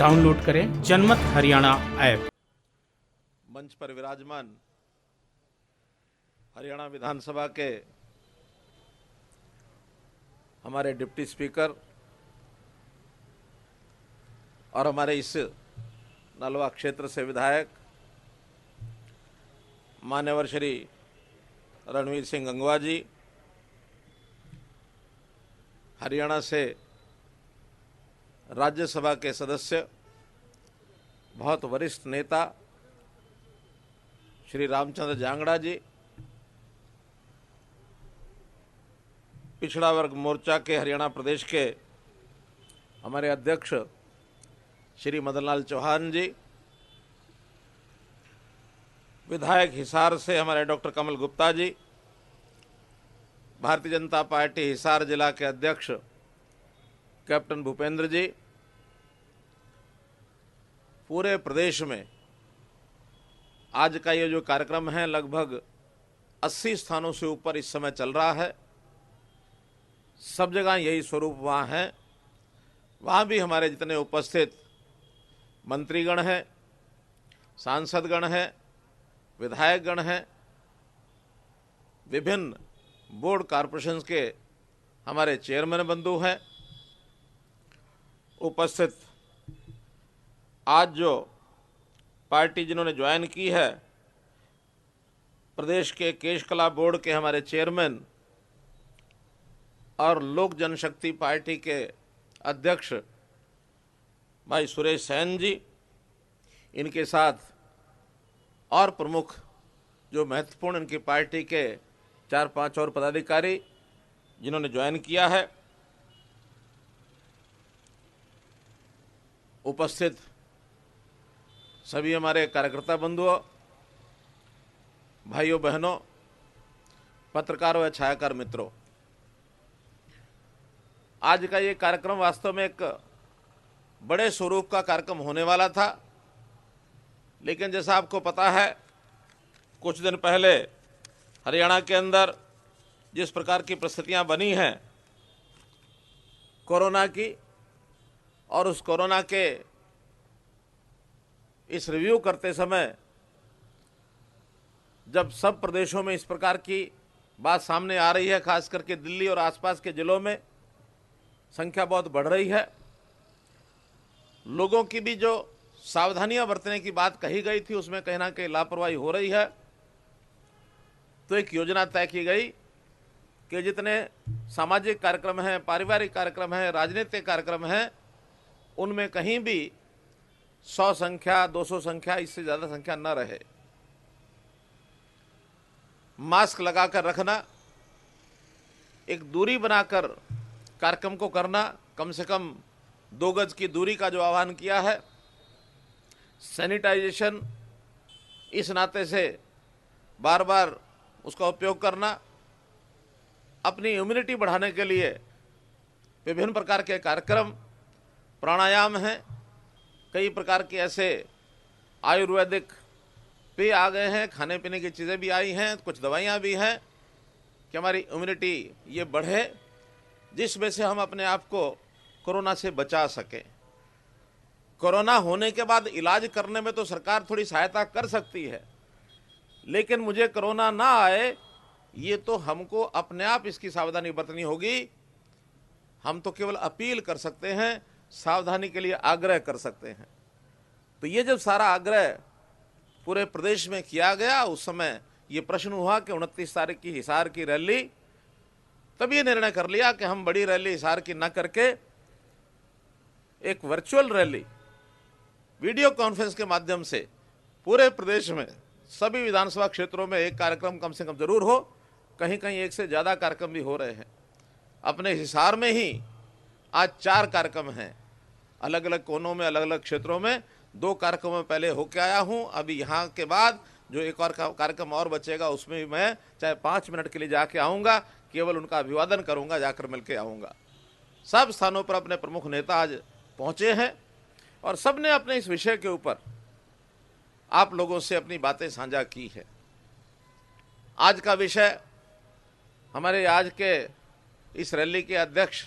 Download करें जनमत Haryana app. मंच पर विराजमान हरियाणा विधानसभा के हमारे डिप्टी स्पीकर और हमारे इस नलवा क्षेत्र से विधायक मान्यवर श्री रणवीर सिंह गंगवा जी, हरियाणा से राज्यसभा के सदस्य बहुत वरिष्ठ नेता श्री रामचंद्र जांगड़ा जी, पिछड़ा वर्ग मोर्चा के हरियाणा प्रदेश के हमारे अध्यक्ष श्री मदन लाल चौहान जी, विधायक हिसार से हमारे डॉक्टर कमल गुप्ता जी, भारतीय जनता पार्टी हिसार जिला के अध्यक्ष कैप्टन भूपेंद्र जी, पूरे प्रदेश में आज का ये जो कार्यक्रम है लगभग 80 स्थानों से ऊपर इस समय चल रहा है। सब जगह यही स्वरूप वहाँ है। वहाँ भी हमारे जितने उपस्थित मंत्रीगण हैं, सांसदगण हैं, विधायकगण हैं, विभिन्न बोर्ड कॉरपोरेशंस के हमारे चेयरमैन बंधु हैं, उपस्थित आज जो पार्टी जिन्होंने ज्वाइन की है, प्रदेश के केश कला बोर्ड के हमारे चेयरमैन और लोक जनशक्ति पार्टी के अध्यक्ष भाई सुरेश सैन जी, इनके साथ और प्रमुख जो महत्वपूर्ण इनकी पार्टी के 4-5 और पदाधिकारी जिन्होंने ज्वाइन किया है, उपस्थित सभी हमारे कार्यकर्ता बंधुओं, भाइयों बहनों, पत्रकारों व छायाकार मित्रों, आज का ये कार्यक्रम वास्तव में एक बड़े स्वरूप का कार्यक्रम होने वाला था, लेकिन जैसा आपको पता है कुछ दिन पहले हरियाणा के अंदर जिस प्रकार की परिस्थितियां बनी हैं कोरोना की, और उस कोरोना के इस रिव्यू करते समय जब सब प्रदेशों में इस प्रकार की बात सामने आ रही है, खास करके दिल्ली और आसपास के जिलों में संख्या बहुत बढ़ रही है, लोगों की भी जो सावधानियां बरतने की बात कही गई थी उसमें कहीं ना कहीं लापरवाही हो रही है। तो एक योजना तय की गई कि जितने सामाजिक कार्यक्रम हैं, पारिवारिक कार्यक्रम हैं, राजनीतिक कार्यक्रम हैं, उनमें कहीं भी 100 संख्या, 200 संख्या, इससे ज़्यादा संख्या न रहे। मास्क लगाकर रखना, एक दूरी बनाकर कार्यक्रम को करना, कम से कम 2 गज की दूरी का जो आह्वान किया है, सैनिटाइजेशन इस नाते से बार बार उसका उपयोग करना, अपनी इम्यूनिटी बढ़ाने के लिए विभिन्न प्रकार के कार्यक्रम, प्राणायाम हैं, कई प्रकार के ऐसे आयुर्वेदिक पेय आ गए हैं, खाने पीने की चीज़ें भी आई हैं, कुछ दवाइयाँ भी हैं कि हमारी इम्यूनिटी ये बढ़े, जिसमें से हम अपने आप को कोरोना से बचा सकें। कोरोना होने के बाद इलाज करने में तो सरकार थोड़ी सहायता कर सकती है, लेकिन मुझे कोरोना ना आए ये तो हमको अपने आप इसकी सावधानी बरतनी होगी। हम तो केवल अपील कर सकते हैं, सावधानी के लिए आग्रह कर सकते हैं। तो ये जब सारा आग्रह पूरे प्रदेश में किया गया, उस समय ये प्रश्न हुआ कि 29 तारीख की हिसार की रैली, तब ये निर्णय कर लिया कि हम बड़ी रैली हिसार की न करके एक वर्चुअल रैली वीडियो कॉन्फ्रेंस के माध्यम से पूरे प्रदेश में सभी विधानसभा क्षेत्रों में एक कार्यक्रम कम से कम जरूर हो, कहीं कहीं एक से ज़्यादा कार्यक्रम भी हो रहे हैं। अपने हिसार में ही आज 4 कार्यक्रम हैं, अलग अलग कोनों में, अलग अलग क्षेत्रों में। 2 कार्यक्रम में पहले होके आया हूं, अभी यहाँ के बाद जो एक और कार्यक्रम और बचेगा उसमें भी मैं चाहे 5 मिनट के लिए जाके आऊँगा, केवल उनका अभिवादन करूँगा, जाकर मिल के आऊँगा। सब स्थानों पर अपने प्रमुख नेता आज पहुँचे हैं और सब ने अपने इस विषय के ऊपर आप लोगों से अपनी बातें साझा की है। आज का विषय हमारे आज के इस रैली के अध्यक्ष,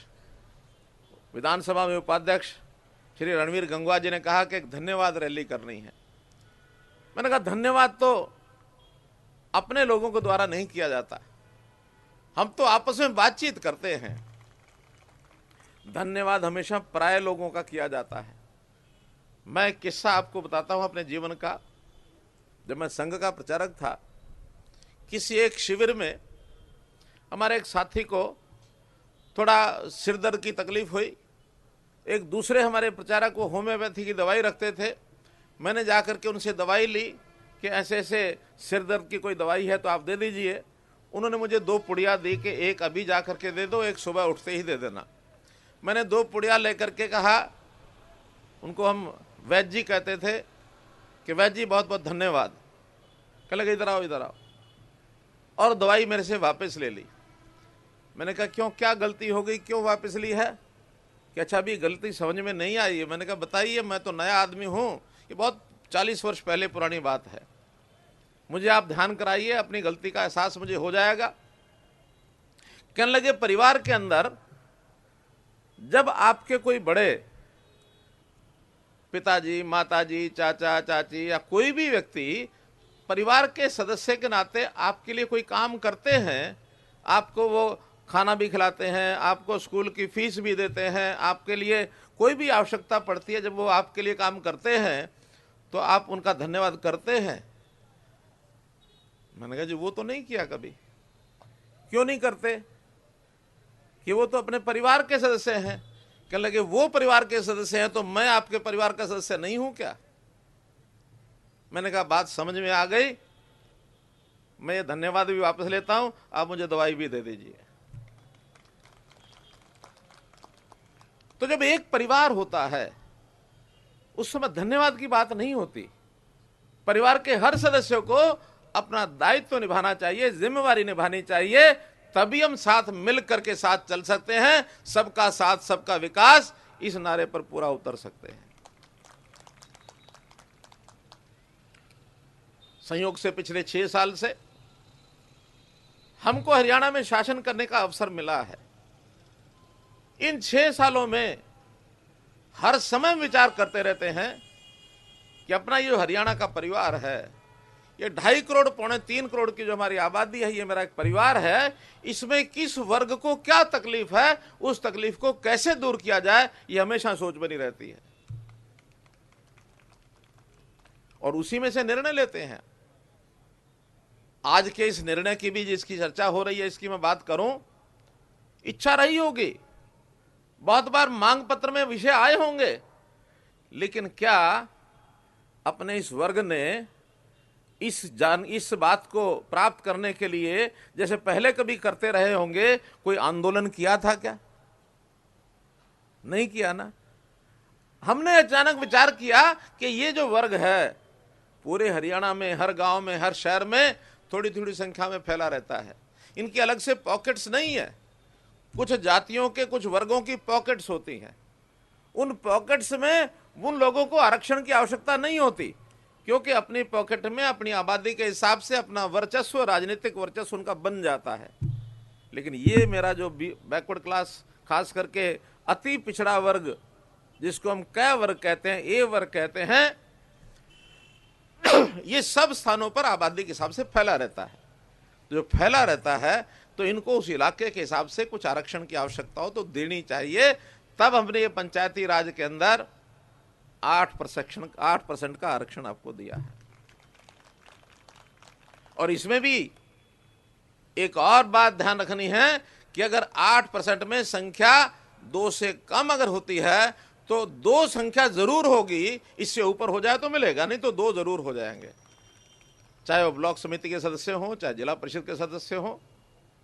विधानसभा में उपाध्यक्ष श्री रणवीर गंगवा जी ने कहा कि एक धन्यवाद रैली करनी है। मैंने कहा धन्यवाद तो अपने लोगों के द्वारा नहीं किया जाता, हम तो आपस में बातचीत करते हैं। धन्यवाद हमेशा पराये लोगों का किया जाता है। मैं एक किस्सा आपको बताता हूं अपने जीवन का। जब मैं संघ का प्रचारक था, किसी एक शिविर में हमारे एक साथी को थोड़ा सिर दर्द की तकलीफ हुई। एक दूसरे हमारे प्रचारक को होम्योपैथी की दवाई रखते थे। मैंने जाकर के उनसे दवाई ली कि ऐसे ऐसे सिर दर्द की कोई दवाई है तो आप दे दीजिए। उन्होंने मुझे 2 पुड़िया दी कि एक अभी जा करके दे दो, एक सुबह उठते ही दे देना। मैंने 2 पुड़िया लेकर के कहा, उनको हम वैद्य जी कहते थे, कि वैद्य जी बहुत बहुत धन्यवाद। कह लगे इधर आओ इधर आओ, और दवाई मेरे से वापस ले ली। मैंने कहा क्यों, क्या गलती हो गई, क्यों वापस ली है? कि अच्छा अभी गलती समझ में नहीं आई है। मैंने कहा बताइए, मैं तो नया आदमी हूँ, ये बहुत 40 वर्ष पहले पुरानी बात है, मुझे आप ध्यान कराइए, अपनी गलती का एहसास मुझे हो जाएगा। कहने लगे परिवार के अंदर जब आपके कोई बड़े पिताजी, माताजी, चाचा, चाची या कोई भी व्यक्ति परिवार के सदस्य के नाते आपके लिए कोई काम करते हैं, आपको वो खाना भी खिलाते हैं, आपको स्कूल की फीस भी देते हैं, आपके लिए कोई भी आवश्यकता पड़ती है, जब वो आपके लिए काम करते हैं तो आप उनका धन्यवाद करते हैं। मैंने कहा जी वो तो नहीं किया कभी। क्यों नहीं करते? कि वो तो अपने परिवार के सदस्य हैं। कहने लगे वो परिवार के सदस्य हैं तो मैं आपके परिवार का सदस्य नहीं हूं क्या? मैंने कहा बात समझ में आ गई, मैं ये धन्यवाद भी वापस लेता हूं, आप मुझे दवाई भी दे दीजिए। तो जब एक परिवार होता है उस समय धन्यवाद की बात नहीं होती। परिवार के हर सदस्य को अपना दायित्व निभाना चाहिए, जिम्मेवारी निभानी चाहिए, तभी हम साथ मिल करके साथ चल सकते हैं। सबका साथ सबका विकास, इस नारे पर पूरा उतर सकते हैं। संयोग से पिछले 6 साल से हमको हरियाणा में शासन करने का अवसर मिला है। इन 6 सालों में हर समय विचार करते रहते हैं कि अपना ये हरियाणा का परिवार है, ये 2.5 करोड़ पौने 3 करोड़ की जो हमारी आबादी है, ये मेरा एक परिवार है, इसमें किस वर्ग को क्या तकलीफ है, उस तकलीफ को कैसे दूर किया जाए, ये हमेशा सोच बनी रहती है और उसी में से निर्णय लेते हैं। आज के इस निर्णय की भी जिसकी चर्चा हो रही है, इसकी मैं बात करूं, इच्छा रही होगी, बहुत बार मांग पत्र में विषय आए होंगे, लेकिन क्या अपने इस वर्ग ने इस बात को प्राप्त करने के लिए जैसे पहले कभी करते रहे होंगे, कोई आंदोलन किया था क्या? नहीं किया ना। हमने अचानक विचार किया कि ये जो वर्ग है पूरे हरियाणा में, हर गांव में, हर शहर में थोड़ी थोड़ी संख्या में फैला रहता है। इनकी अलग से पॉकेट्स नहीं है। कुछ जातियों के, कुछ वर्गों की पॉकेट्स होती हैं। उन पॉकेट्स में उन लोगों को आरक्षण की आवश्यकता नहीं होती, क्योंकि अपनी पॉकेट में अपनी आबादी के हिसाब से अपना वर्चस्व, राजनीतिक वर्चस्व उनका बन जाता है। लेकिन ये मेरा जो बैकवर्ड क्लास, खास करके अति पिछड़ा वर्ग, जिसको हम क वर्ग कहते हैं, ए वर्ग कहते हैं, ये सब स्थानों पर आबादी के हिसाब से फैला रहता है। जो फैला रहता है तो इनको उस इलाके के हिसाब से कुछ आरक्षण की आवश्यकता हो तो देनी चाहिए। तब हमने ये पंचायती राज के अंदर 8% का आरक्षण आपको दिया है। और इसमें भी एक और बात ध्यान रखनी है कि अगर 8% में संख्या 2 से कम अगर होती है तो 2 संख्या जरूर होगी, इससे ऊपर हो जाए तो मिलेगा, नहीं तो 2 जरूर हो जाएंगे। चाहे वो ब्लॉक समिति के सदस्य हो, चाहे जिला परिषद के सदस्य हो,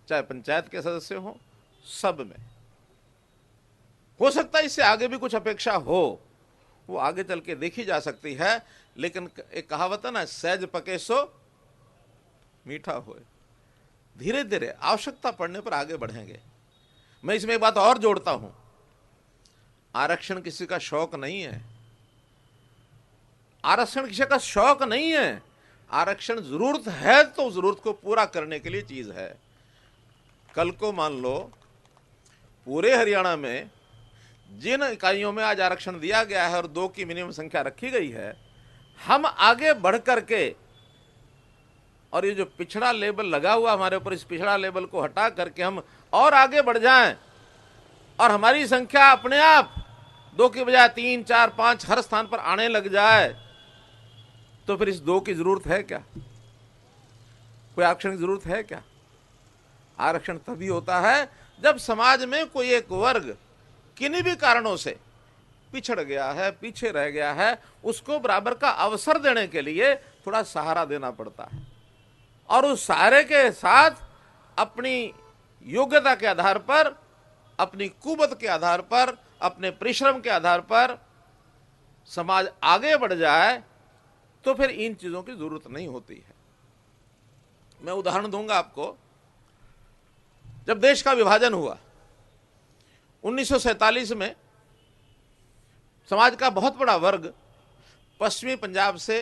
चाहे पंचायत के सदस्य हो, सब में हो सकता है इससे आगे भी कुछ अपेक्षा हो, वो आगे चल के देखी जा सकती है। लेकिन एक कहावत है ना, सहज पके सो मीठा होए। धीरे धीरे आवश्यकता पड़ने पर आगे बढ़ेंगे। मैं इसमें एक बात और जोड़ता हूं, आरक्षण किसी का शौक नहीं है। आरक्षण किसी का शौक नहीं है। आरक्षण जरूरत है तो जरूरत को पूरा करने के लिए चीज है। कल को मान लो पूरे हरियाणा में जिन इकाइयों में आज आरक्षण दिया गया है और 2 की मिनिमम संख्या रखी गई है, हम आगे बढ़ करके और ये जो पिछड़ा लेबल लगा हुआ हमारे ऊपर, इस पिछड़ा लेबल को हटा करके हम और आगे बढ़ जाएं और हमारी संख्या अपने आप 2 की बजाय 3, 4, 5 हर स्थान पर आने लग जाए, तो फिर इस 2 की जरूरत है क्या? कोई आरक्षण की जरूरत है क्या? आरक्षण तभी होता है जब समाज में कोई एक वर्ग किन्हीं भी कारणों से पिछड़ गया है, पीछे रह गया है, उसको बराबर का अवसर देने के लिए थोड़ा सहारा देना पड़ता है और उस सहारे के साथ अपनी योग्यता के आधार पर, अपनी कुवत के आधार पर, अपने परिश्रम के आधार पर समाज आगे बढ़ जाए, तो फिर इन चीजों की जरूरत नहीं होती है। मैं उदाहरण दूंगा आपको। जब देश का विभाजन हुआ 1947 में, समाज का बहुत बड़ा वर्ग पश्चिमी पंजाब से,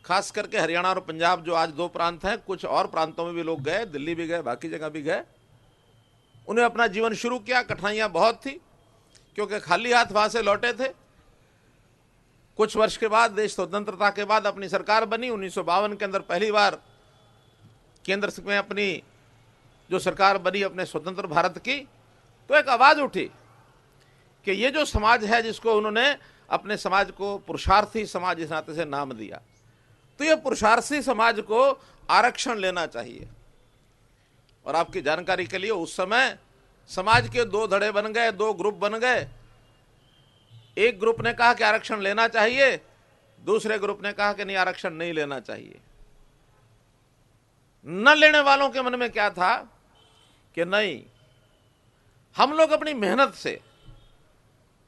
खास करके हरियाणा और पंजाब जो आज 2 प्रांत हैं, कुछ और प्रांतों में भी लोग गए, दिल्ली भी गए, बाकी जगह भी गए, उन्हें अपना जीवन शुरू किया। कठिनाइयां बहुत थी क्योंकि खाली हाथ वहां से लौटे थे। कुछ वर्ष के बाद, देश स्वतंत्रता के बाद अपनी सरकार बनी। 1952 के अंदर पहली बार केंद्र में अपनी जो सरकार बनी अपने स्वतंत्र भारत की, तो एक आवाज उठी कि ये जो समाज है, जिसको उन्होंने अपने समाज को पुरुषार्थी समाज इस नाते से नाम दिया, तो ये पुरुषार्थी समाज को आरक्षण लेना चाहिए। और आपकी जानकारी के लिए, उस समय समाज के 2 धड़े बन गए, 2 ग्रुप बन गए। एक ग्रुप ने कहा कि आरक्षण लेना चाहिए, दूसरे ग्रुप ने कहा कि नहीं, आरक्षण नहीं लेना चाहिए। न लेने वालों के मन में क्या था कि नहीं, हम लोग अपनी मेहनत से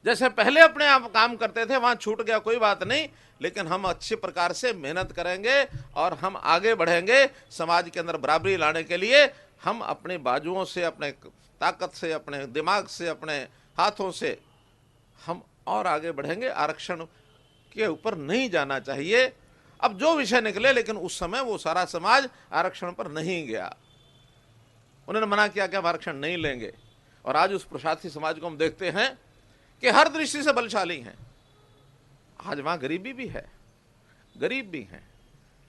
जैसे पहले अपने आप काम करते थे, वहां छूट गया कोई बात नहीं, लेकिन हम अच्छे प्रकार से मेहनत करेंगे और हम आगे बढ़ेंगे। समाज के अंदर बराबरी लाने के लिए हम अपने बाजुओं से, अपने ताकत से, अपने दिमाग से, अपने हाथों से हम और आगे बढ़ेंगे। आरक्षण के ऊपर नहीं जाना चाहिए। अब जो विषय निकले, लेकिन उस समय वो सारा समाज आरक्षण पर नहीं गया। उन्होंने मना किया कि हम आरक्षण नहीं लेंगे। और आज उस पुरुषार्थी समाज को हम देखते हैं कि हर दृष्टि से बलशाली हैं। आज वहां गरीबी भी है, गरीब भी हैं,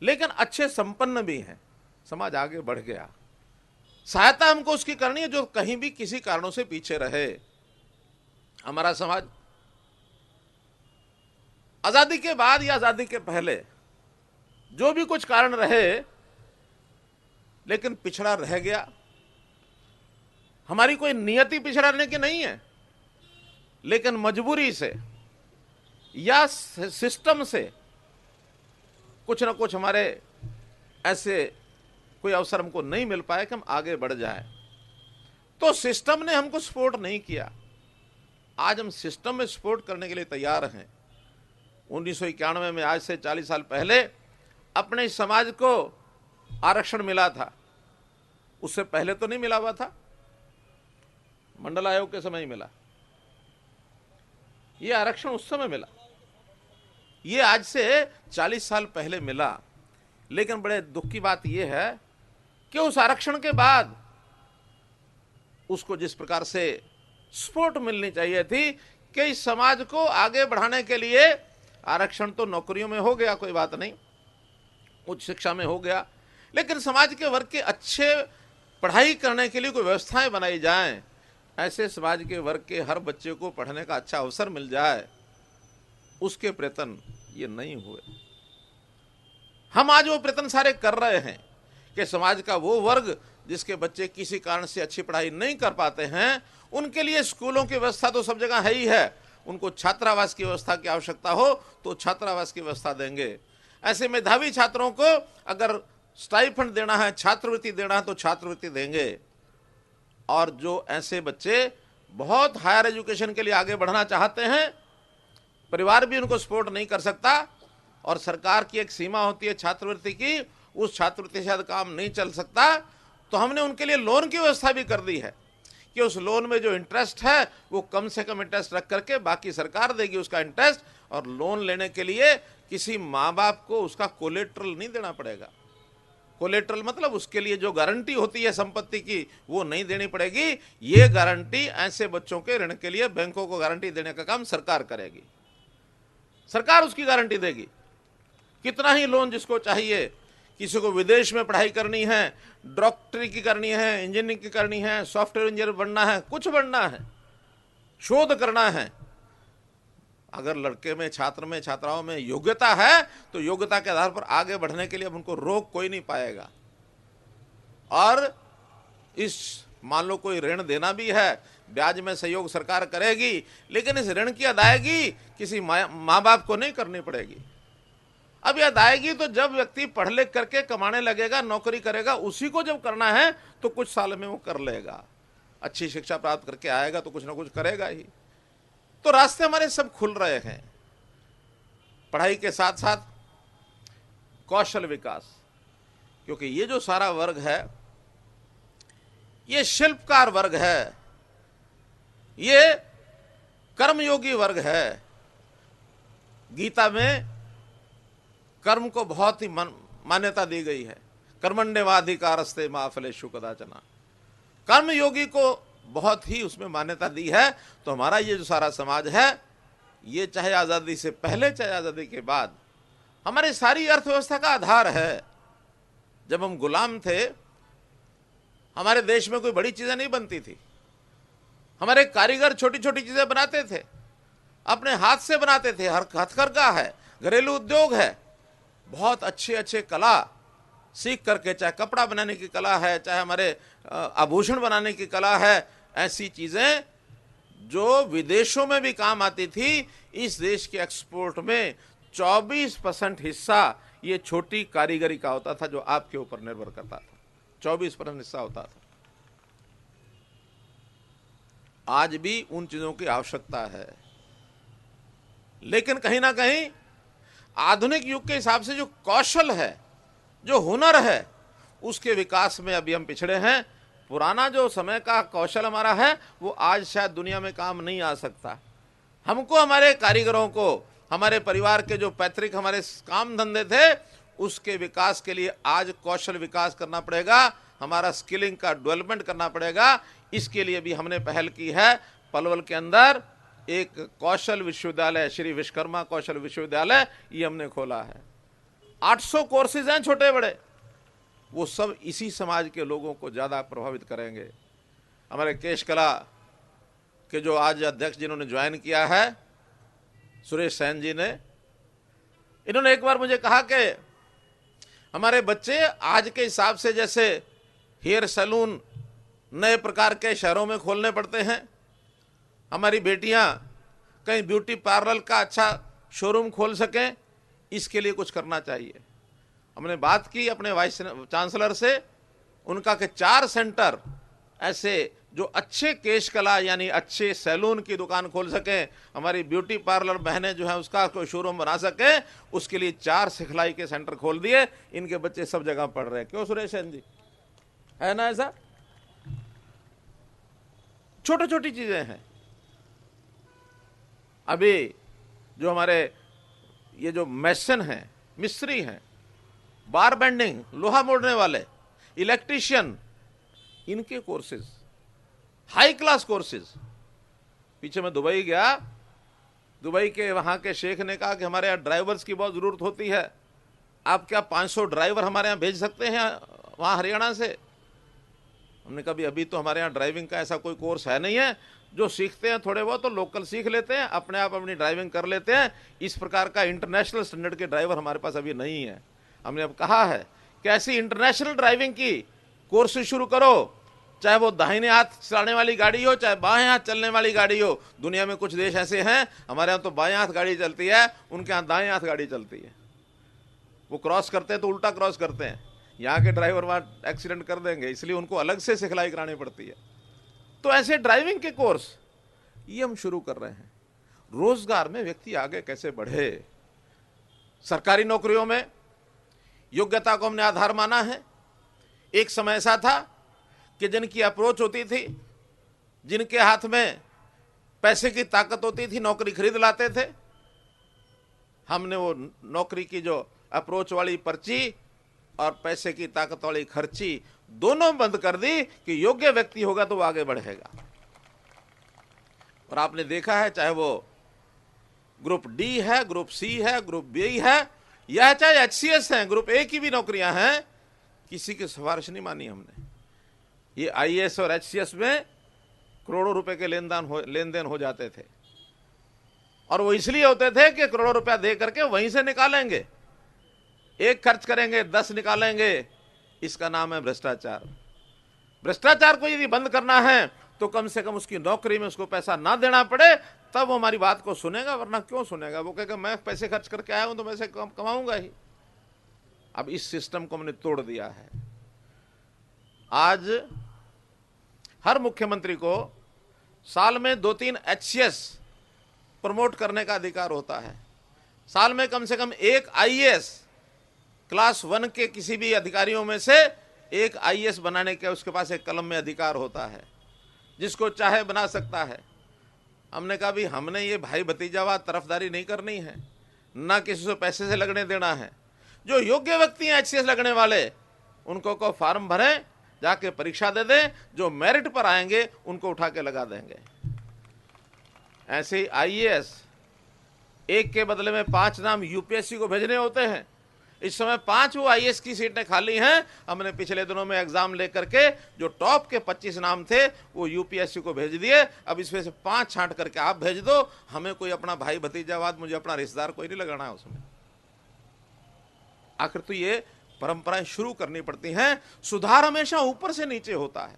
लेकिन अच्छे संपन्न भी हैं। समाज आगे बढ़ गया। सहायता हमको उसकी करनी है जो कहीं भी किसी कारणों से पीछे रहे। हमारा समाज आजादी के बाद या आजादी के पहले जो भी कुछ कारण रहे, लेकिन पिछड़ा रह गया। हमारी कोई नियति पिछड़ाने की नहीं है, लेकिन मजबूरी से या सिस्टम से कुछ ना कुछ हमारे ऐसे कोई अवसर हमको नहीं मिल पाया कि हम आगे बढ़ जाए। तो सिस्टम ने हमको सपोर्ट नहीं किया। आज हम सिस्टम में सपोर्ट करने के लिए तैयार हैं। 1991 में, आज से 40 साल पहले अपने समाज को आरक्षण मिला था। उससे पहले तो नहीं मिला हुआ था, मंडल आयोग के समय ही मिला। ये आरक्षण उस समय मिला, ये आज से 40 साल पहले मिला। लेकिन बड़े दुख की बात यह है कि उस आरक्षण के बाद उसको जिस प्रकार से सपोर्ट मिलनी चाहिए थी कि इस समाज को आगे बढ़ाने के लिए, आरक्षण तो नौकरियों में हो गया, कोई बात नहीं, उच्च शिक्षा में हो गया, लेकिन समाज के वर्ग के अच्छे पढ़ाई करने के लिए कोई व्यवस्थाएं बनाई जाएं, ऐसे समाज के वर्ग के हर बच्चे को पढ़ने का अच्छा अवसर मिल जाए, उसके प्रयत्न ये नहीं हुए। हम आज वो प्रयत्न सारे कर रहे हैं कि समाज का वो वर्ग जिसके बच्चे किसी कारण से अच्छी पढ़ाई नहीं कर पाते हैं, उनके लिए स्कूलों की व्यवस्था तो सब जगह है ही है। उनको छात्रावास की व्यवस्था की आवश्यकता हो तो छात्रावास की व्यवस्था देंगे। ऐसे मेधावी छात्रों को अगर स्टाइपेंड देना है, छात्रवृत्ति देना है, तो छात्रवृत्ति देंगे। और जो ऐसे बच्चे बहुत हायर एजुकेशन के लिए आगे बढ़ना चाहते हैं, परिवार भी उनको सपोर्ट नहीं कर सकता और सरकार की एक सीमा होती है छात्रवृत्ति की, उस छात्रवृत्ति से ज्यादा काम नहीं चल सकता, तो हमने उनके लिए लोन की व्यवस्था भी कर दी है कि उस लोन में जो इंटरेस्ट है वो कम से कम इंटरेस्ट रख करके बाकी सरकार देगी उसका इंटरेस्ट। और लोन लेने के लिए किसी माँ बाप को उसका कोलेट्रल नहीं देना पड़ेगा। कोलेट्रल मतलब उसके लिए जो गारंटी होती है संपत्ति की वो नहीं देनी पड़ेगी। ये गारंटी ऐसे बच्चों के ऋण के लिए बैंकों को गारंटी देने का काम सरकार करेगी, सरकार उसकी गारंटी देगी। कितना ही लोन जिसको चाहिए, किसी को विदेश में पढ़ाई करनी है, डॉक्टरी की करनी है, इंजीनियरिंग की करनी है, सॉफ्टवेयर इंजीनियर बनना है, कुछ बनना है, शोध करना है, अगर लड़के में, छात्र में, छात्राओं में योग्यता है तो योग्यता के आधार पर आगे बढ़ने के लिए अब उनको रोक कोई नहीं पाएगा। और इस मान लो कोई ऋण देना भी है, ब्याज में सहयोग सरकार करेगी, लेकिन इस ऋण की अदायगी किसी माँ बाप को नहीं करनी पड़ेगी। अब यह अदायगी तो जब व्यक्ति पढ़ लिख करके कमाने लगेगा, नौकरी करेगा, उसी को जब करना है तो कुछ साल में वो कर लेगा। अच्छी शिक्षा प्राप्त करके आएगा तो कुछ ना कुछ करेगा ही। तो रास्ते हमारे सब खुल रहे हैं। पढ़ाई के साथ साथ कौशल विकास, क्योंकि ये जो सारा वर्ग है ये शिल्पकार वर्ग है, ये कर्मयोगी वर्ग है। गीता में कर्म को बहुत ही मान्यता दी गई है। कर्मण्येवाधिकारस्ते मा फलेषु कदाचन। कर्मयोगी को बहुत ही उसमें मान्यता दी है। तो हमारा ये जो सारा समाज है, ये चाहे आज़ादी से पहले चाहे आज़ादी के बाद हमारी सारी अर्थव्यवस्था का आधार है। जब हम गुलाम थे, हमारे देश में कोई बड़ी चीजें नहीं बनती थी। हमारे कारीगर छोटी छोटी चीजें बनाते थे, अपने हाथ से बनाते थे। हथकरघा है, घरेलू उद्योग है, बहुत अच्छे अच्छे कला सीख करके, चाहे कपड़ा बनाने की कला है, चाहे हमारे आभूषण बनाने की कला है, ऐसी चीजें जो विदेशों में भी काम आती थी, इस देश के एक्सपोर्ट में 24% हिस्सा ये छोटी कारीगरी का होता था, जो आपके ऊपर निर्भर करता था। 24% हिस्सा होता था। आज भी उन चीजों की आवश्यकता है, लेकिन कहीं ना कहीं आधुनिक युग के हिसाब से जो कौशल है, जो हुनर है, उसके विकास में अभी हम पिछड़े हैं। पुराना जो समय का कौशल हमारा है वो आज शायद दुनिया में काम नहीं आ सकता। हमको, हमारे कारीगरों को, हमारे परिवार के जो पैतृक हमारे काम धंधे थे, उसके विकास के लिए आज कौशल विकास करना पड़ेगा। हमारा स्किलिंग का डेवलपमेंट करना पड़ेगा। इसके लिए भी हमने पहल की है। पलवल के अंदर एक कौशल विश्वविद्यालय, श्री विश्वकर्मा कौशल विश्वविद्यालय, ये हमने खोला है। 800 कोर्सेज हैं छोटे बड़े, वो सब इसी समाज के लोगों को ज़्यादा प्रभावित करेंगे। हमारे केश कला के जो आज अध्यक्ष जिन्होंने ज्वाइन किया है, सुरेश सैन जी ने, इन्होंने एक बार मुझे कहा कि हमारे बच्चे आज के हिसाब से जैसे हेयर सैलून नए प्रकार के शहरों में खोलने पड़ते हैं, हमारी बेटियां कहीं ब्यूटी पार्लर का अच्छा शोरूम खोल सकें, इसके लिए कुछ करना चाहिए। हमने बात की अपने वाइस चांसलर से, उनका के 4 सेंटर ऐसे जो अच्छे केश कला यानी अच्छे सैलून की दुकान खोल सकें, हमारी ब्यूटी पार्लर बहनें जो हैं उसका कोई शोरूम बना सकें, उसके लिए 4 सिखलाई के सेंटर खोल दिए। इनके बच्चे सब जगह पढ़ रहे हैं। क्यों सुरेश सेन जी, है ना ऐसा? छोटी छोटी चीजें हैं। अभी जो हमारे ये जो मैसन हैं, मिस्त्री हैं, बार बेंडिंग, लोहा मोड़ने वाले, इलेक्ट्रीशियन, इनके कोर्सेज, हाई क्लास कोर्सेज। पीछे मैं दुबई गया, दुबई के वहां के शेख ने कहा कि हमारे यहाँ ड्राइवर्स की बहुत जरूरत होती है, आप क्या 500 ड्राइवर हमारे यहाँ भेज सकते हैं वहां हरियाणा से? हमने कहा अभी तो हमारे यहाँ ड्राइविंग का ऐसा कोई कोर्स है नहीं है, जो सीखते हैं थोड़े बहुत तो लोकल सीख लेते हैं, अपने आप अपनी ड्राइविंग कर लेते हैं। इस प्रकार का इंटरनेशनल स्टैंडर्ड के ड्राइवर हमारे पास अभी नहीं है। हमने अब कहा है कि ऐसी इंटरनेशनल ड्राइविंग की कोर्स शुरू करो, चाहे वो दाहिने हाथ चलाने वाली गाड़ी हो, चाहे बाएं हाथ चलने वाली गाड़ी हो। दुनिया में कुछ देश ऐसे हैं, हमारे यहाँ तो बाएं हाथ गाड़ी चलती है, उनके यहाँ दाएं हाथ गाड़ी चलती है। वो क्रॉस करते हैं तो उल्टा क्रॉस करते हैं, यहाँ के ड्राइवर वहाँ एक्सीडेंट कर देंगे, इसलिए उनको अलग से सिखलाई करानी पड़ती है। तो ऐसे ड्राइविंग के कोर्स ये हम शुरू कर रहे हैं। रोजगार में व्यक्ति आगे कैसे बढ़े, सरकारी नौकरियों में योग्यता को हमने आधार माना है। एक समय ऐसा था कि जिनकी अप्रोच होती थी, जिनके हाथ में पैसे की ताकत होती थी, नौकरी खरीद लाते थे। हमने वो नौकरी की जो अप्रोच वाली पर्ची और पैसे की ताकत वाली खर्ची दोनों बंद कर दी कि योग्य व्यक्ति होगा तो वो आगे बढ़ेगा। और आपने देखा है, चाहे वो ग्रुप डी है, ग्रुप सी है, ग्रुप बी है, या चाहे एचसीएस है, ग्रुप ए की भी नौकरियां हैं, किसी की सिफारिश नहीं मानी हमने। ये आईएएस और एचसीएस में करोड़ों रुपए के लेन देन हो जाते थे, और वो इसलिए होते थे कि करोड़ों रुपया दे करके वहीं से निकालेंगे, एक खर्च करेंगे 10 निकालेंगे। इसका नाम है भ्रष्टाचार। भ्रष्टाचार को यदि बंद करना है तो कम से कम उसकी नौकरी में उसको पैसा ना देना पड़े, तब वो हमारी बात को सुनेगा, वरना क्यों सुनेगा? वो कहेगा मैं पैसे खर्च करके आया हूं तो पैसे कमाऊंगा ही। अब इस सिस्टम को हमने तोड़ दिया है। आज हर मुख्यमंत्री को साल में 2-3 एचसीएस प्रमोट करने का अधिकार होता है। साल में कम से कम एक आईएएस, क्लास 1 के किसी भी अधिकारियों में से एक आईएएस बनाने के उसके पास एक कलम में अधिकार होता है, जिसको चाहे बना सकता है। हमने कहा भी हमने ये भाई भतीजावाद तरफदारी नहीं करनी है, ना किसी से पैसे से लगने देना है। जो योग्य व्यक्ति हैं एचसीएस लगने वाले, उनको को फॉर्म भरें, जाके परीक्षा दे दें, जो मेरिट पर आएंगे उनको उठा के लगा देंगे। ऐसे ही आईएएस, एक के बदले में 5 नाम यूपीएससी को भेजने होते हैं। इस समय 5 वो आईएएस की सीटें खाली हैं। हमने पिछले दिनों में एग्जाम लेकर के जो टॉप के 25 नाम थे वो यूपीएससी को भेज दिए। अब इसमें से 5 छांट करके आप भेज दो। हमें कोई अपना भाई भतीजावाद, मुझे अपना रिश्तेदार कोई नहीं लगाना है उसमें। आखिर तो ये परंपराएं शुरू करनी पड़ती हैं। सुधार हमेशा ऊपर से नीचे होता है।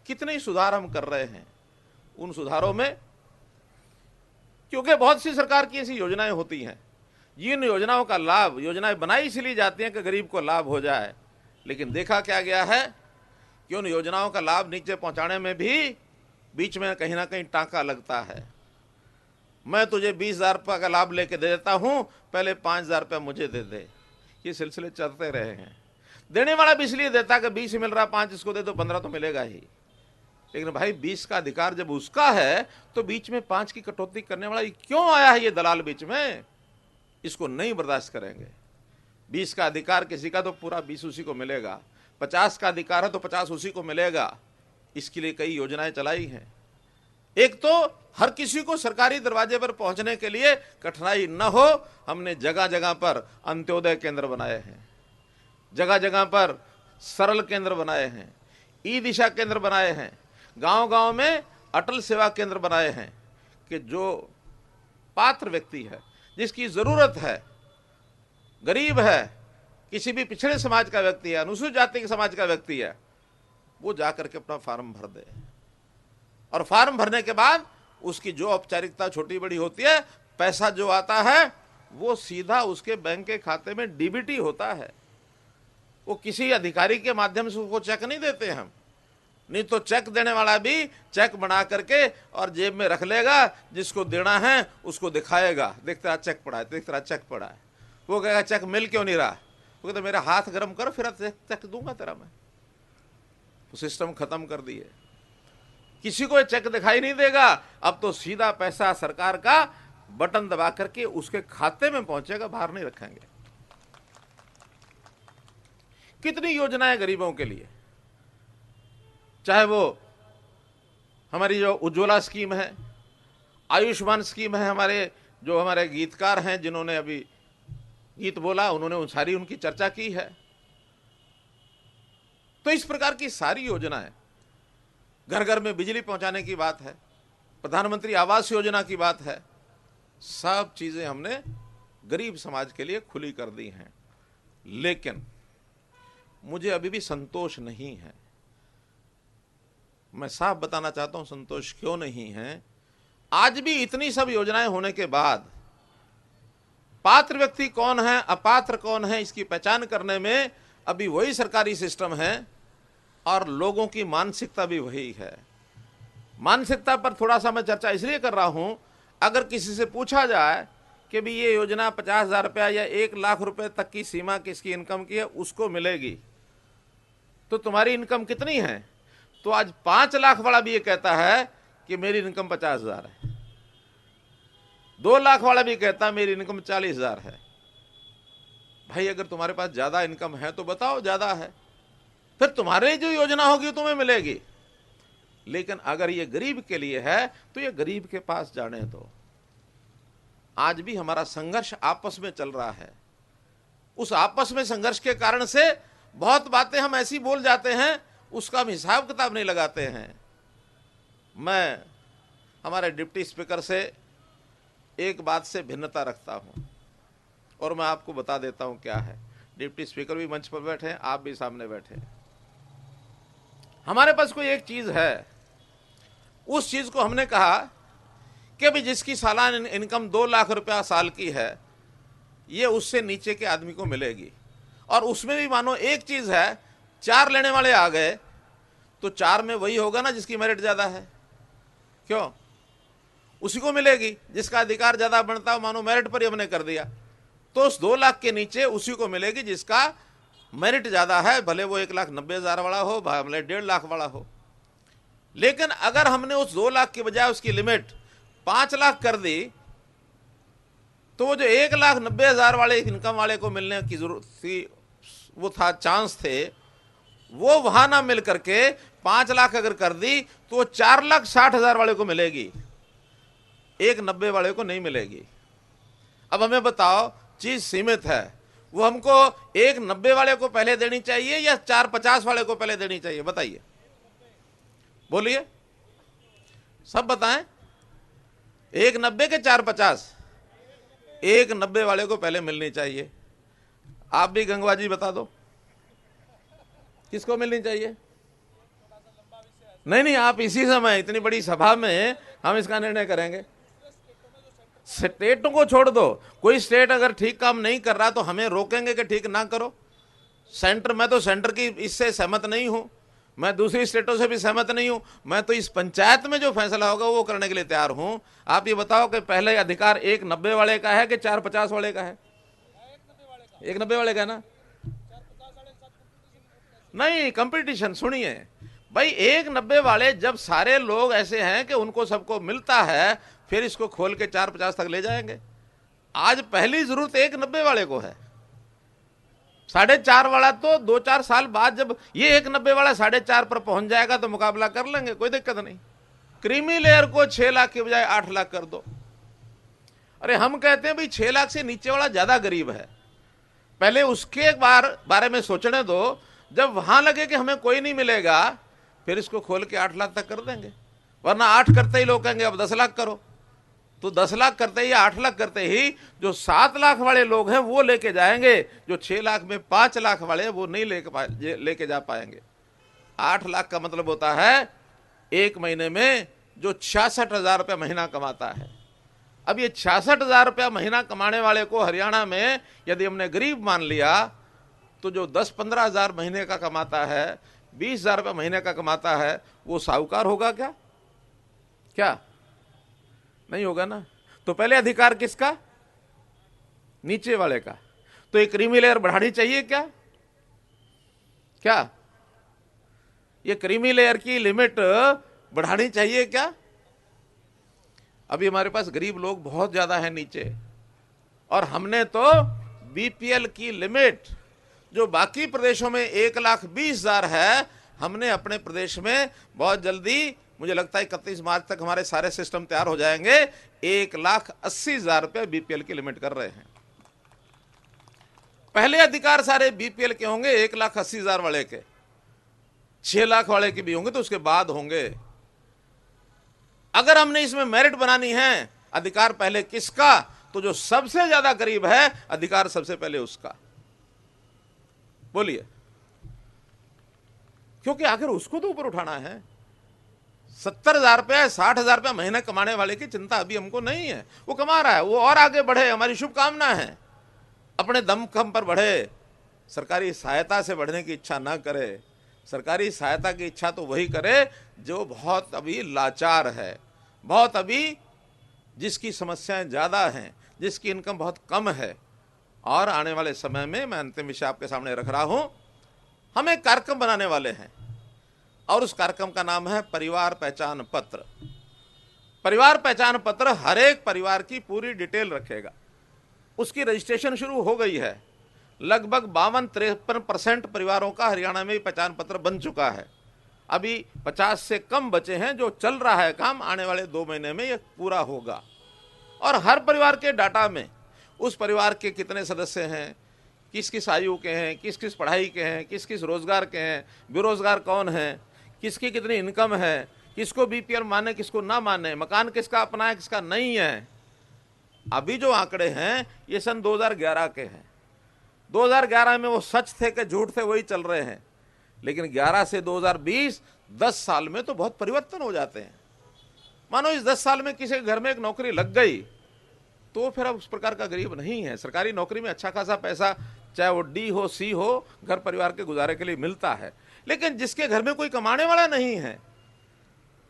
कितने सुधार हम कर रहे हैं, उन सुधारों में क्योंकि बहुत सी सरकार की ऐसी योजनाएं होती हैं, जिन योजनाओं का लाभ, योजनाएं बनाई इसलिए जाती हैं कि गरीब को लाभ हो जाए, लेकिन देखा क्या गया है कि उन योजनाओं का लाभ नीचे पहुंचाने में भी बीच में कहीं ना कहीं टांका लगता है। मैं तुझे 20,000 रुपये का लाभ लेके दे देता हूं, पहले 5,000 रुपये मुझे दे दे। ये सिलसिले चलते रहे हैं। देने वाला भी इसलिए देता कि 20 मिल रहा, 5 इसको दे दो, 15 तो मिलेगा ही। लेकिन भाई 20 का अधिकार जब उसका है तो बीच में 5 की कटौती करने वाला क्यों आया है? ये दलाल बीच में, इसको नहीं बर्दाश्त करेंगे। 20 का अधिकार किसी का तो पूरा 20 उसी को मिलेगा, 50 का अधिकार है तो 50 उसी को मिलेगा। इसके लिए कई योजनाएं चलाई हैं। एक तो हर किसी को सरकारी दरवाजे पर पहुंचने के लिए कठिनाई न हो, हमने जगह जगह पर अंत्योदय केंद्र बनाए हैं, जगह जगह पर सरल केंद्र बनाए हैं, ई दिशा केंद्र बनाए हैं, गांव गांव में अटल सेवा केंद्र बनाए हैं कि जो पात्र व्यक्ति है, जिसकी जरूरत है, गरीब है, किसी भी पिछड़े समाज का व्यक्ति है, अनुसूचित जाति के समाज का व्यक्ति है, वो जाकर के अपना फॉर्म भर दे। और फॉर्म भरने के बाद उसकी जो औपचारिकता छोटी बड़ी होती है, पैसा जो आता है वो सीधा उसके बैंक के खाते में डीबीटी होता है। वो किसी अधिकारी के माध्यम से उसको चेक नहीं देते हम। नहीं तो चेक देने वाला भी चेक बना करके और जेब में रख लेगा, जिसको देना है उसको दिखाएगा, देख तेरा चेक पड़ा है, देख तेरा चेक पड़ा है। वो कहेगा चेक मिल क्यों नहीं रहा? वो कहता मेरा हाथ गर्म कर, फिर चेक दूंगा तेरा मैं। तो सिस्टम खत्म कर दिए, किसी को चेक दिखाई नहीं देगा। अब तो सीधा पैसा सरकार का बटन दबा करके उसके खाते में पहुंचेगा, बाहर नहीं रखेंगे। कितनी योजनाएं गरीबों के लिए, चाहे वो हमारी जो उज्ज्वला स्कीम है, आयुष्मान स्कीम है, हमारे गीतकार हैं जिन्होंने अभी गीत बोला, उन्होंने सारी उनकी चर्चा की है। तो इस प्रकार की सारी योजनाएं, घर घर में बिजली पहुंचाने की बात है, प्रधानमंत्री आवास योजना की बात है, सब चीजें हमने गरीब समाज के लिए खुली कर दी हैं। लेकिन मुझे अभी भी संतोष नहीं है। मैं साफ बताना चाहता हूं संतोष क्यों नहीं है। आज भी इतनी सब योजनाएं होने के बाद पात्र व्यक्ति कौन है, अपात्र कौन है, इसकी पहचान करने में अभी वही सरकारी सिस्टम है और लोगों की मानसिकता भी वही है। मानसिकता पर थोड़ा सा मैं चर्चा इसलिए कर रहा हूं, अगर किसी से पूछा जाए कि भी ये योजना 50,000 रुपया या 1,00,000 रुपए तक की सीमा किसकी इनकम की है उसको मिलेगी, तो तुम्हारी इनकम कितनी है? तो आज 5 लाख वाला भी ये कहता है कि मेरी इनकम 50,000 है, 2 लाख वाला भी कहता है मेरी इनकम 40,000 है। भाई अगर तुम्हारे पास ज्यादा इनकम है तो बताओ ज्यादा है, फिर तुम्हारे जो योजना होगी तुम्हें मिलेगी। लेकिन अगर ये गरीब के लिए है तो ये गरीब के पास जाने दो। आज भी हमारा संघर्ष आपस में चल रहा है। उस आपस में संघर्ष के कारण से बहुत बातें हम ऐसी बोल जाते हैं, उसका हम हिसाब किताब नहीं लगाते हैं। मैं हमारे डिप्टी स्पीकर से एक बात से भिन्नता रखता हूं और मैं आपको बता देता हूं क्या है। डिप्टी स्पीकर भी मंच पर बैठे हैं, आप भी सामने बैठे हैं। हमारे पास कोई एक चीज है, उस चीज को हमने कहा कि भाई जिसकी सालाना इनकम 2 लाख रुपया साल की है, ये उससे नीचे के आदमी को मिलेगी। और उसमें भी मानो एक चीज है, 4 लेने वाले आ गए तो 4 में वही होगा ना जिसकी मेरिट ज्यादा है। क्यों? उसी को मिलेगी जिसका अधिकार ज्यादा बनता हो। मानो मेरिट पर ही हमने कर दिया तो उस 2 लाख के नीचे उसी को मिलेगी जिसका मेरिट ज्यादा है, भले वो 1,90,000 वाला हो, भले 1.5 लाख वाला हो। लेकिन अगर हमने उस 2 लाख के बजाय उसकी लिमिट 5 लाख कर दी तो वो जो 1,90,000 वाले इनकम वाले को मिलने की जरूरत थी, वो था चांस थे, वो वहां ना मिल करके 5 लाख अगर कर दी तो वो 4,60,000 वाले को मिलेगी, 1,90 वाले को नहीं मिलेगी। अब हमें बताओ, चीज सीमित है, वो हमको 1,90 वाले को पहले देनी चाहिए या 4,50 वाले को पहले देनी चाहिए? बताइए, बोलिए, सब बताएं। 1,90 के 4,50? 1,90 वाले को पहले मिलनी चाहिए। आप भी गंगवा जी बता दो, किसको मिलनी चाहिए? नहीं, आप इसी समय इतनी बड़ी सभा में हम इसका निर्णय करेंगे। स्टेटों को छोड़ दो, कोई स्टेट अगर ठीक काम नहीं कर रहा तो हमें रोकेंगे कि ठीक ना करो। सेंटर, मैं तो सेंटर की इससे सहमत नहीं हूं, मैं दूसरी स्टेटों से भी सहमत नहीं हूं। मैं तो इस पंचायत में जो फैसला होगा वो करने के लिए तैयार हूं। आप ये बताओ कि पहले अधिकार 1,90 वाले का है कि 4,50 वाले का है? 1,90 वाले का है ना? नहीं, कंपटीशन सुनिए भाई, 1,90 वाले जब सारे लोग ऐसे हैं कि उनको सबको मिलता है, फिर इसको खोल के 4,50 तक ले जाएंगे। आज पहली जरूरत 1,90 वाले को है। 4.5 वाला तो 2-4 साल बाद जब ये 1,90 वाला 4.5 पर पहुंच जाएगा तो मुकाबला कर लेंगे, कोई दिक्कत नहीं। क्रीमी लेयर को 6 लाख के बजाय 8 लाख कर दो। अरे हम कहते हैं भाई 6 लाख से नीचे वाला ज्यादा गरीब है, पहले उसके बारे में सोचने दो। जब वहां लगे कि हमें कोई नहीं मिलेगा, फिर इसको खोल के 8 लाख तक कर देंगे। वरना 8 करते ही लोग कहेंगे अब 10 लाख करो, तो 10 लाख करते ही या 8 लाख करते ही जो 7 लाख वाले लोग हैं वो लेके जाएंगे, जो 6 लाख में 5 लाख वाले वो नहीं लेके जा पाएंगे। 8 लाख का मतलब होता है एक महीने में जो 66,000 रुपया महीना कमाता है। अब ये 66,000 रुपया महीना कमाने वाले को हरियाणा में यदि हमने गरीब मान लिया तो जो 10-15 हजार महीने का कमाता है, 20,000 रुपया महीने का कमाता है, वो साहूकार होगा क्या? क्या नहीं होगा ना। तो पहले अधिकार किसका? नीचे वाले का। तो एक क्रीमी लेयर बढ़ानी चाहिए क्या? क्या ये क्रीमी लेयर की लिमिट बढ़ानी चाहिए क्या? अभी हमारे पास गरीब लोग बहुत ज्यादा है नीचे, और हमने तो बीपीएल की लिमिट जो बाकी प्रदेशों में 1,20,000 है, हमने अपने प्रदेश में बहुत जल्दी, मुझे लगता है 31 मार्च तक हमारे सारे सिस्टम तैयार हो जाएंगे, 1,80,000 रुपये बीपीएल की लिमिट कर रहे हैं। पहले अधिकार सारे बीपीएल के होंगे 1,80,000 वाले के, 6 लाख वाले के भी होंगे तो उसके बाद होंगे। अगर हमने इसमें मेरिट बनानी है, अधिकार पहले किसका? तो जो सबसे ज्यादा गरीब है, अधिकार सबसे पहले उसका। बोलिए, क्योंकि आखिर उसको तो ऊपर उठाना है। 70,000 रुपया 60,000 रुपया महीने कमाने वाले की चिंता अभी हमको नहीं है, वो कमा रहा है, वो और आगे बढ़े, हमारी शुभकामना है। अपने दमखम पर बढ़े, सरकारी सहायता से बढ़ने की इच्छा ना करे। सरकारी सहायता की इच्छा तो वही करे जो बहुत अभी लाचार है, बहुत अभी जिसकी समस्याएं ज्यादा हैं, जिसकी इनकम बहुत कम है। और आने वाले समय में मैं अंतिम विषय आपके सामने रख रहा हूं, हम एक कार्यक्रम बनाने वाले हैं और उस कार्यक्रम का नाम है परिवार पहचान पत्र। परिवार पहचान पत्र हर एक परिवार की पूरी डिटेल रखेगा। उसकी रजिस्ट्रेशन शुरू हो गई है। लगभग 52-53% परिवारों का हरियाणा में पहचान पत्र बन चुका है। अभी 50 से कम बचे हैं, जो चल रहा है काम। आने वाले 2 महीने में ये पूरा होगा। और हर परिवार के डाटा में उस परिवार के कितने सदस्य हैं, किस किस आयु के हैं, किस किस पढ़ाई के हैं, किस किस रोजगार के हैं, बेरोजगार कौन है, किसकी कितनी इनकम है, किसको बीपीएल माने किसको ना माने, मकान किसका अपना है किसका नहीं है। अभी जो आंकड़े हैं ये सन 2011 के हैं। 2011 में वो सच थे कि झूठ थे वही चल रहे हैं, लेकिन 11 से 2020 10 साल में तो बहुत परिवर्तन हो जाते हैं। मानो इस 10 साल में किसी के घर में एक नौकरी लग गई तो फिर अब उस प्रकार का गरीब नहीं है। सरकारी नौकरी में अच्छा खासा पैसा, चाहे वो डी हो सी हो, घर परिवार के गुजारे के लिए मिलता है। लेकिन जिसके घर में कोई कमाने वाला नहीं है,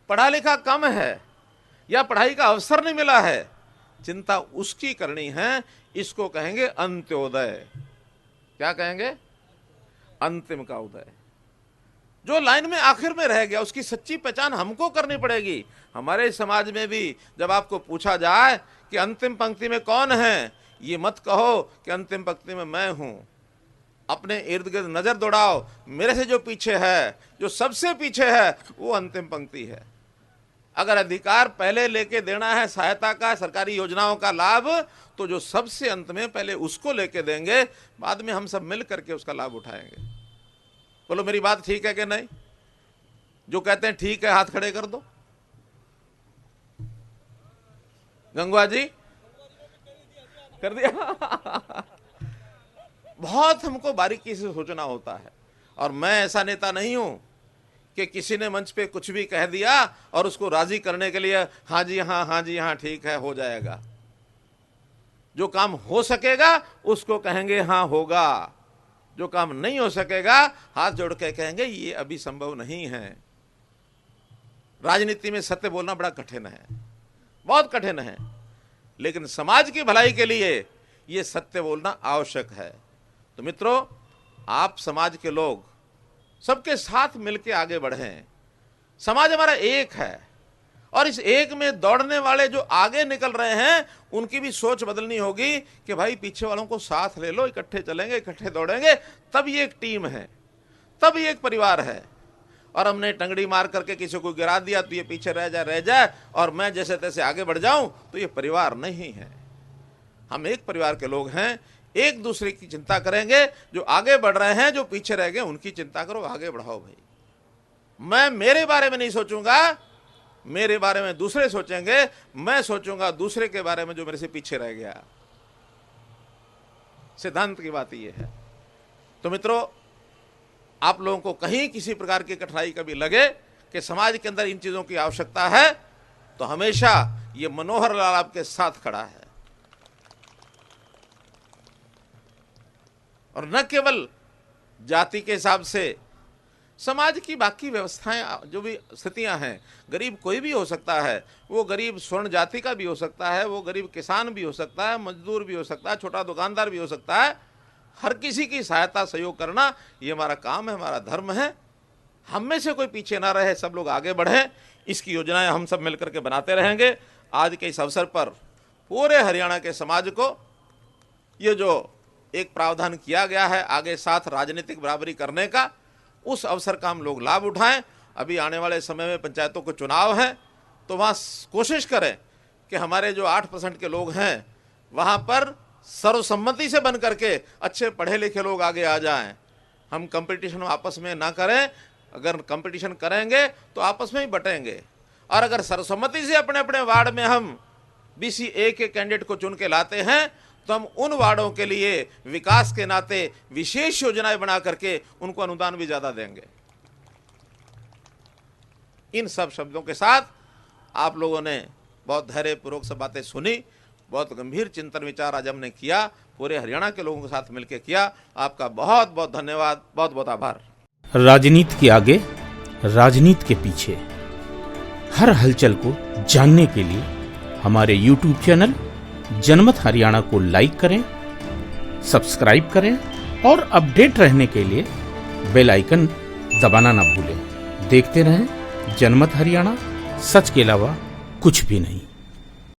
पढ़ा लिखा कम है, या पढ़ाई का अवसर नहीं मिला है, चिंता उसकी करनी है। इसको कहेंगे अंत्योदय। क्या कहेंगे? अंतिम का उदय। जो लाइन में आखिर में रह गया उसकी सच्ची पहचान हमको करनी पड़ेगी। हमारे समाज में भी जब आपको पूछा जाए कि अंतिम पंक्ति में कौन है, ये मत कहो कि अंतिम पंक्ति में मैं हूं। अपने इर्द गिर्द नजर दौड़ाओ, मेरे से जो पीछे है, जो सबसे पीछे है, वो अंतिम पंक्ति है। अगर अधिकार पहले लेके देना है सहायता का, सरकारी योजनाओं का लाभ, तो जो सबसे अंत में पहले उसको लेके देंगे, बाद में हम सब मिल करके उसका लाभ उठाएंगे। बोलो मेरी बात ठीक है कि नहीं? जो कहते हैं ठीक है हाथ खड़े कर दो। गंगवा जी कर दिया। बहुत हमको बारीकी से सोचना होता है। और मैं ऐसा नेता नहीं हूं कि किसी ने मंच पे कुछ भी कह दिया और उसको राजी करने के लिए हाँ जी हाँ ठीक है हो जाएगा। जो काम हो सकेगा उसको कहेंगे हाँ होगा, जो काम नहीं हो सकेगा हाथ जोड़ के कहेंगे ये अभी संभव नहीं है। राजनीति में सत्य बोलना बड़ा कठिन है, बहुत कठिन है, लेकिन समाज की भलाई के लिए ये सत्य बोलना आवश्यक है। तो मित्रों, आप समाज के लोग सबके साथ मिलकर आगे बढ़ें। समाज हमारा एक है और इस एक में दौड़ने वाले जो आगे निकल रहे हैं उनकी भी सोच बदलनी होगी कि भाई पीछे वालों को साथ ले लो, इकट्ठे चलेंगे, इकट्ठे दौड़ेंगे, तब ये एक टीम है, तब ये एक परिवार है। और हमने टंगड़ी मार करके किसी को गिरा दिया तो ये पीछे रह जाए और मैं जैसे तैसे आगे बढ़ जाऊं, तो ये परिवार नहीं है। हम एक परिवार के लोग हैं, एक दूसरे की चिंता करेंगे। जो आगे बढ़ रहे हैं, जो पीछे रह गए, उनकी चिंता करो, आगे बढ़ाओ भाई। मैं मेरे बारे में नहीं सोचूंगा, मेरे बारे में दूसरे सोचेंगे, मैं सोचूंगा दूसरे के बारे में जो मेरे से पीछे रह गया। सिद्धांत की बात यह है। तो मित्रों, आप लोगों को कहीं किसी प्रकार की कठिनाई कभी लगे कि समाज के अंदर इन चीजों की आवश्यकता है, तो हमेशा ये मनोहर लाल आपके साथ खड़ा है। और न केवल जाति के हिसाब से, समाज की बाकी व्यवस्थाएं जो भी स्थितियां हैं, गरीब कोई भी हो सकता है। वो गरीब स्वर्ण जाति का भी हो सकता है, वो गरीब किसान भी हो सकता है, मजदूर भी हो सकता है, छोटा दुकानदार भी हो सकता है। हर किसी की सहायता सहयोग करना ये हमारा काम है, हमारा धर्म है। हम में से कोई पीछे ना रहे, सब लोग आगे बढ़ें। इसकी योजनाएं हम सब मिलकर के बनाते रहेंगे। आज के इस अवसर पर पूरे हरियाणा के समाज को ये जो एक प्रावधान किया गया है आगे साथ राजनीतिक बराबरी करने का, उस अवसर का हम लोग लाभ उठाएं। अभी आने वाले समय में पंचायतों को चुनाव है, तो वहाँ कोशिश करें कि हमारे जो 8% के लोग हैं वहाँ पर सर्वसम्मति से बन करके अच्छे पढ़े लिखे लोग आगे आ जाएं। हम कंपटीशन आपस में ना करें। अगर कंपटीशन करेंगे तो आपस में ही बटेंगे। और अगर सर्वसम्मति से अपने अपने वार्ड में हम BCA के कैंडिडेट को चुन के लाते हैं, तो हम उन वार्डों के लिए विकास के नाते विशेष योजनाएं बना करके उनको अनुदान भी ज्यादा देंगे। इन सब शब्दों के साथ आप लोगों ने बहुत धैर्यपूर्वक सब बातें सुनी, बहुत गंभीर चिंतन विचार आज हमने किया, पूरे हरियाणा के लोगों के साथ मिलकर किया। आपका बहुत बहुत धन्यवाद, बहुत बहुत आभार। राजनीति के आगे, राजनीति के पीछे, हर हलचल को जानने के लिए हमारे YouTube चैनल जनमत हरियाणा को लाइक करें, सब्सक्राइब करें और अपडेट रहने के लिए बेल आइकन दबाना ना भूलें। देखते रहें जनमत हरियाणा, सच के अलावा कुछ भी नहीं।